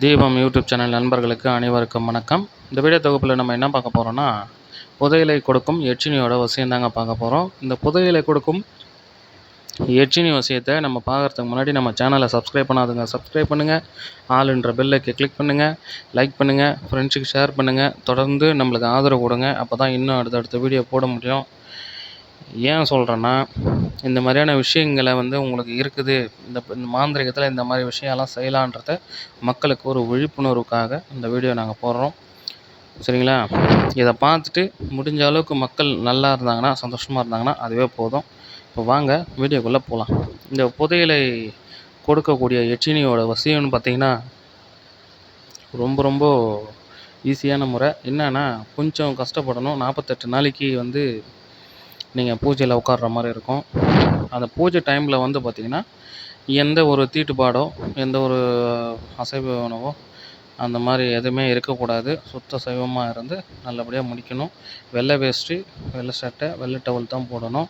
தீபம் YouTube channel நண்பர்களுக்கு அனைவருக்கும் வணக்கம். இந்த வீடியோ தொகுப்பில் நம்ம என்ன பார்க்க போகிறோம்னா, புதையலை கொடுக்கும் எச்சினியோட விஷயம் தாங்க பார்க்க போகிறோம். இந்த புதையலை கொடுக்கும் எச்சினி விஷயத்தை நம்ம பார்க்குறதுக்கு முன்னாடி நம்ம சேனலை சப்ஸ்கிரைப் பண்ணாதுங்க, சப்ஸ்கிரைப் பண்ணுங்கள். ஆளுன்ற பெல்லைக்கு கிளிக் பண்ணுங்கள், லைக் பண்ணுங்கள், ஃப்ரெண்ட்ஸுக்கு ஷேர் பண்ணுங்கள். தொடர்ந்து நம்மளுக்கு ஆதரவு கொடுங்க. அப்போ தான் இன்னும் அடுத்தடுத்த வீடியோ போட முடியும். ஏன் சொல்கிறேன்னா, இந்த மாதிரியான விஷயங்களை உங்களுக்கு இருக்குது, இந்த மாந்திரிகத்தில் இந்த மாதிரி விஷயம்லாம் செய்யலான்றத மக்களுக்கு ஒரு விழிப்புணர்வுக்காக இந்த வீடியோ நாங்கள் போடுறோம். சரிங்களா? இதை பார்த்துட்டு முடிஞ்ச அளவுக்கு மக்கள் நல்லா இருந்தாங்கன்னா, சந்தோஷமாக இருந்தாங்கன்னா அதுவே போதும். இப்போ வாங்க வீடியோக்குள்ளே போகலாம். இந்த புதையலை கொடுக்கக்கூடிய எச்சினியோட வசியம்னு பார்த்திங்கன்னா, ரொம்ப ரொம்ப ஈஸியான முறை. என்னென்னா, கொஞ்சம் கஷ்டப்படணும். 48 நாளைக்கு நீங்கள் பூஜையில் உட்கார்ற மாதிரி இருக்கும். அந்த பூஜை டைமில் பார்த்திங்கன்னா, எந்த ஒரு தீட்டுப்பாடோ எந்த ஒரு அசைவ உணவோ அந்த மாதிரி எதுவுமே இருக்கக்கூடாது. சுத்த சைவமாக இருந்து நல்லபடியாக முடிக்கணும். வெள்ளை வேஷ்டி, வெள்ளை சட்டை, வெள்ளை டவல் தான் போடணும்.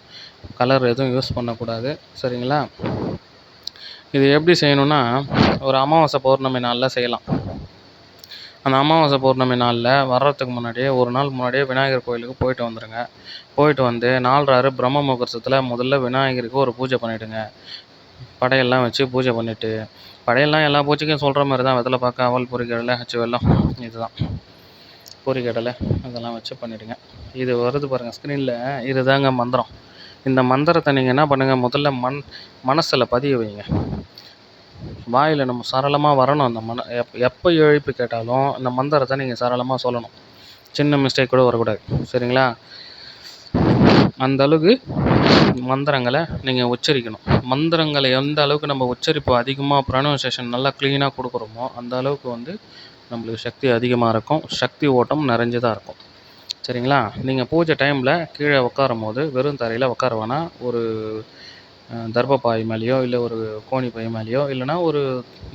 கலர் எதுவும் யூஸ் பண்ணக்கூடாது. சரிங்களா? இது எப்படி செய்யணுன்னா, ஒரு அமாவாசை பௌர்ணமி நாளில் செய்யலாம். அந்த அமாவாசை பௌர்ணமி நாளில் வர்றதுக்கு முன்னாடியே ஒரு நாள் முன்னாடியே விநாயகர் கோயிலுக்கு போயிட்டு வந்துடுங்க. போயிட்டு வந்து 4:30 பிரம்ம முகூர்த்தத்தில் முதல்ல விநாயகருக்கு ஒரு பூஜை பண்ணிவிடுங்க. படையெல்லாம் வச்சு பூஜை பண்ணிவிட்டு, படையெல்லாம் எல்லா பூஜைக்கும் சொல்கிற மாதிரி தான். வெத்தலை பாக்கு, அவல், பொரிக்கடலை, அச்சு வெல்லம், இதுதான். பொரிக்கடலை இதெல்லாம் வச்சு பண்ணிவிடுங்க. இது வருது பாருங்கள் ஸ்க்ரீனில், இது தாங்க மந்திரம். இந்த மந்திரத்தை நீங்கள் என்ன பண்ணுங்கள், முதல்ல மனசில் பதிய வைங்க. வாயில் நம்ம சரளமாக வரணும். அந்த எப்போ எழுப்பி கேட்டாலும் இந்த மந்திரத்தை நீங்கள் சரளமாக சொல்லணும். சின்ன மிஸ்டேக் கூட வரக்கூடாது. சரிங்களா? அந்த அளவுக்கு மந்திரங்களை நீங்கள் உச்சரிக்கணும். மந்திரங்களை எந்த அளவுக்கு நம்ம உச்சரிப்பு அதிகமாக ப்ரொனவுன்சியேஷன் நல்லா க்ளீனாக கொடுக்குறோமோ அந்த அளவுக்கு நம்மளுக்கு சக்தி அதிகமாக இருக்கும். சக்தி ஓட்டம் நிறைஞ்சதாக இருக்கும். சரிங்களா? நீங்கள் பூஜை டைமில் கீழே உட்காரும் போது வெறும் தரையில் உட்கார வேணாம். ஒரு தர்பப்பாய் மேலேயோ இல்லை ஒரு கோணி பை மேலேயோ இல்லைனா ஒரு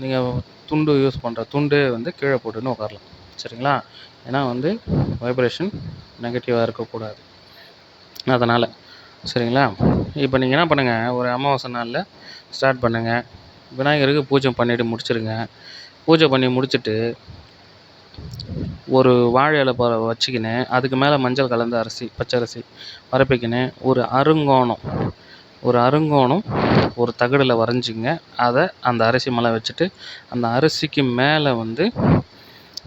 நீங்கள் துண்டு யூஸ் பண்ணுற துண்டு கீழே போட்டுன்னு உட்காரலாம். சரிங்களா? ஏன்னா வைப்ரேஷன் நெகட்டிவாக இருக்கக்கூடாது. அதனால் சரிங்களா? இப்போ நீங்கள் என்ன பண்ணுங்கள், ஒரு அமாவாசை நாளில் ஸ்டார்ட் பண்ணுங்கள். விநாயகருக்கு பூஜை பண்ணிவிட்டு முடிச்சுருங்க. பூஜை பண்ணி முடிச்சுட்டு ஒரு வாழை இலை வச்சுக்கின்னு அதுக்கு மேலே மஞ்சள் கலந்த அரிசி, பச்சரிசி பரப்பிக்கின்னு ஒரு அருங்கோணம் ஒரு தகடில் வரைஞ்சிங்க. அதை அந்த அரிசி மேலே வச்சுட்டு, அந்த அரிசிக்கு மேலே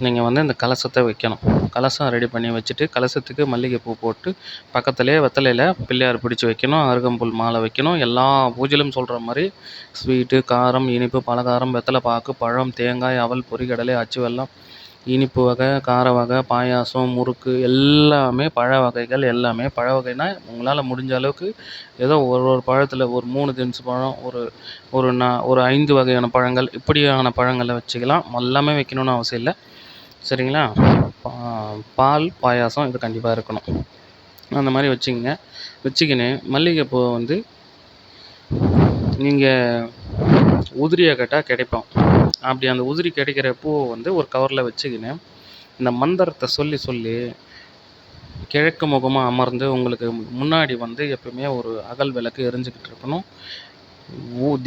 நீங்கள் இந்த கலசத்தை வைக்கணும். கலசம் ரெடி பண்ணி வச்சுட்டு, கலசத்துக்கு மல்லிகைப்பூ போட்டு பக்கத்துலேயே வெத்தலையில் பிள்ளையார் பிடிச்சி வைக்கணும். அருகம்புல் மாலை வைக்கணும். எல்லா பூஜையிலும் சொல்கிற மாதிரி ஸ்வீட்டு, காரம், இனிப்பு, பலகாரம், வெத்தலை பாக்கு, பழம், தேங்காய், அவல், பொரிக்கடலை, அச்சு வெல்லம், இனிப்பு வகை, கார வகை, பாயாசம், முறுக்கு எல்லாமே பழ வகைகள். எல்லாமே பழ வகைனா உங்களால் முடிஞ்ச அளவுக்கு ஏதோ ஒரு பழத்தில் ஒரு 3 தின்ஸ் பழம், ஒரு 5 வகையான பழங்கள், இப்படியான பழங்களை வச்சுக்கலாம். எல்லாமே வைக்கணும்னு அவசியம் இல்லை. சரிங்களா? பால் பாயாசம் இது கண்டிப்பாக இருக்கணும். அந்த மாதிரி வச்சுக்கின்னு மல்லிகைப்பூ நீங்கள் உதிரியாக கேட்டால் கிடைப்போம். அப்படி அந்த உதிரி கிடைக்கிற பூவை ஒரு கவரில் வச்சுக்கின்னு இந்த மந்திரத்தை சொல்லி கிழக்கு முகமாக அமர்ந்து உங்களுக்கு முன்னாடி எப்பயுமே ஒரு அகல் விளக்கு எரிஞ்சுக்கிட்டு இருக்கணும்.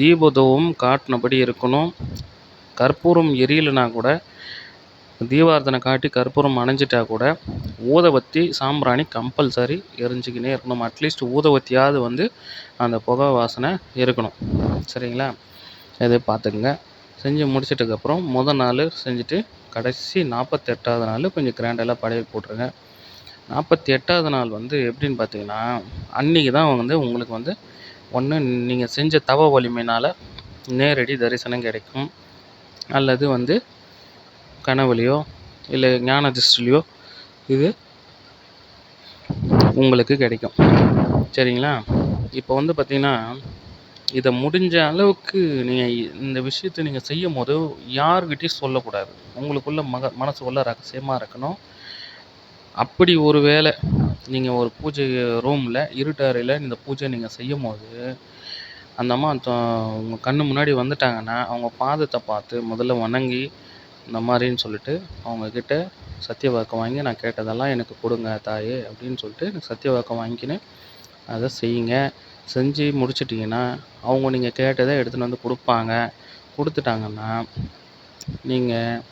தீபதூபம் காட்டினபடி இருக்கணும். கற்பூரம் எரியலைனா கூட தீபார்த்தனை காட்டி கற்பூரம் அணைஞ்சிட்டா கூட ஊதுபத்தி, சாம்பிராணி கம்பல்சரி எரிஞ்சிக்கினே இருக்கணும். அட்லீஸ்ட் ஊதுபத்தியாவது அந்த புகை வாசனை இருக்கணும். சரிங்களா? இதை பார்த்துக்குங்க. செஞ்சு முடிச்சிட்டதுக்கப்புறம் முதல் நாள் செஞ்சுட்டு கடைசி 48வது நாள் கொஞ்சம் கிராண்டெல்லாம் படையல் போட்டுருங்க. 48வது நாள் எப்படின்னு பார்த்தீங்கன்னா, அன்றைக்கி தான் உங்களுக்கு ஒன்று நீங்கள் செஞ்ச தவ வலிமையினால் நேரடி தரிசனம் கிடைக்கும். அல்லது கனவுலையோ இல்லை ஞான திருஷ்டிலையோ இது உங்களுக்கு கிடைக்கும். சரிங்களா? இப்போ பார்த்தீங்கன்னா, இதை முடிஞ்ச அளவுக்கு நீங்கள் இந்த விஷயத்தை நீங்கள் செய்யும் போது யாருக்கிட்டையும் சொல்லக்கூடாது. உங்களுக்குள்ள மனசுக்குள்ளே ரகசியமாக இருக்கணும். அப்படி ஒரு வேளை நீங்கள் ஒரு பூஜை ரூமில் இருட்டு அறையில் இந்த பூஜை நீங்கள் செய்யும் போது அந்த அம்மா உங்கள் கண்ணு முன்னாடி வந்துட்டாங்கன்னா, அவங்க பாதத்தை பார்த்து முதல்ல வணங்கி இந்த மாதிரின்னு சொல்லிட்டு அவங்கக்கிட்ட சத்திய வாக்கு வாங்கி, நான் கேட்டதெல்லாம் எனக்கு கொடுங்க தாயே அப்படின்னு சொல்லிட்டு எனக்கு சத்திய வாக்கு வாங்கிக்கின்னு அதை செய்யுங்க. செஞ்சு முடிச்சிட்டிங்கன்னா அவங்க நீங்கள் கேட்டதை எடுத்துகிட்டு கொடுப்பாங்க. கொடுத்துட்டாங்கன்னா நீங்கள்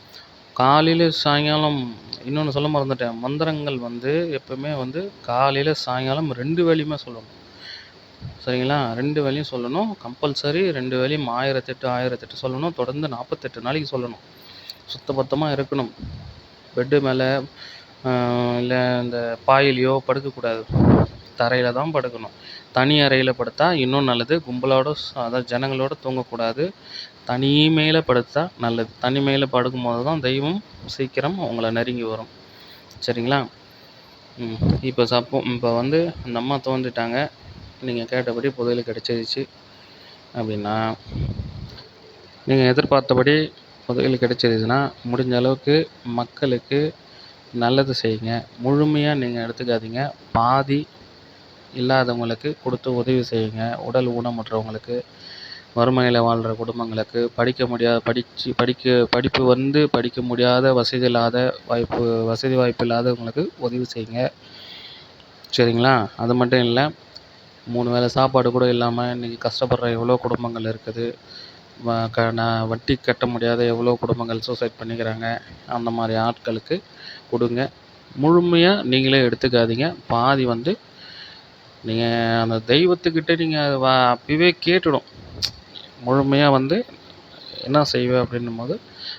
காலையில் சாயங்காலம் இன்னொன்று சொல்ல மறந்துட்டேன். மந்திரங்கள் வந்து எப்பவுமே வந்து காலையில் சாயங்காலம் 2 வேளையுமே சொல்லணும். சரிங்களா? 2 வேளையும் சொல்லணும். கம்பல்சரி 2 வேளையும் 1008 1008 சொல்லணும். தொடர்ந்து 48 நாளைக்கு சொல்லணும். சுத்தபத்தமா இருக்கணும். பெட்டு மேலே இல்லை இந்த பாயிலையோ படுக்கக்கூடாது. தரையில தான் படுக்கணும். தனி அறையில் படுத்தா இன்னும் நல்லது. கும்பலோட அதாவது ஜனங்களோட தூங்கக்கூடாது. தனிமையில படுத்தா நல்லது. தனிமையில படுக்கும்போது தான் தெய்வம் சீக்கிரம் உங்கள நெருங்கி வரும். சரிங்களா? இப்போ வந்து அந்த அம்மா தோன்றிட்டாங்க. நீங்கள் கேட்டபடி புதையல் கிடைச்சிருச்சு அப்படின்னா, நீங்கள் எதிர்பார்த்தபடி புதையல் கிடைச்சிருச்சுன்னா, முடிஞ்ச அளவுக்கு மக்களுக்கு நல்லது செய்யுங்க. முழுமையாக நீங்கள் எடுத்துக்காதீங்க. பாதி இல்லாதவங்களுக்கு கொடுத்து உதவி செய்யுங்க. உடல் ஊனமுற்றவங்களுக்கு, வறுமையில் வாழ்கிற குடும்பங்களுக்கு, படிப்பு வந்து படிக்க முடியாத வசதி வாய்ப்பு இல்லாதவங்களுக்கு உதவி செய்யுங்க. சரிங்களா? அது மட்டும் இல்லை, 3 வேளை சாப்பாடு கூட இல்லாமல் இன்றைக்கி கஷ்டப்படுற எவ்வளோ குடும்பங்கள் இருக்குது. வட்டி கட்ட முடியாத எவ்வளோ குடும்பங்கள் சூசைட் பண்ணிக்கிறாங்க. அந்த மாதிரி ஆட்களுக்கு கொடுங்க. முழுமையாக நீங்களே எடுத்துக்காதீங்க. பாதி வந்து நீங்கள் அந்த தெய்வத்துக்கிட்ட நீங்கள் அப்பவே கேட்டுடும். முழுமையாக வந்து என்ன செய்வேன் அப்படின்னும்போது,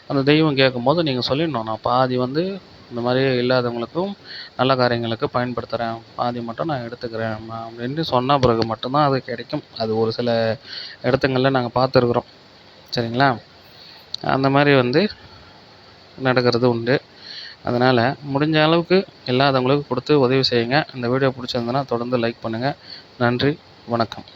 அந்த தெய்வம் கேட்கும்போது நீங்கள் சொல்லிடணும். நான் பாதி வந்து இந்த மாதிரி இல்லாதவங்களுக்கும் நல்ல காரியங்களுக்கு பயன்படுத்துகிறேன். பாதி மட்டும் நான் எடுத்துக்கிறேன் அப்படின்னு சொன்ன பிறகு மட்டும்தான் அது கிடைக்கும். அது ஒரு சில இடத்துங்களில் நாங்கள் பார்த்துருக்குறோம். சரிங்களா? அந்த மாதிரி வந்து நடக்கிறது உண்டு. அதனால் முடிஞ்ச அளவுக்கு இல்லாதவங்களுக்கு கொடுத்து உதவி செய்யுங்க. இந்த வீடியோ பிடிச்சிருந்ததுன்னா தொடர்ந்து லைக் பண்ணுங்கள். நன்றி, வணக்கம்.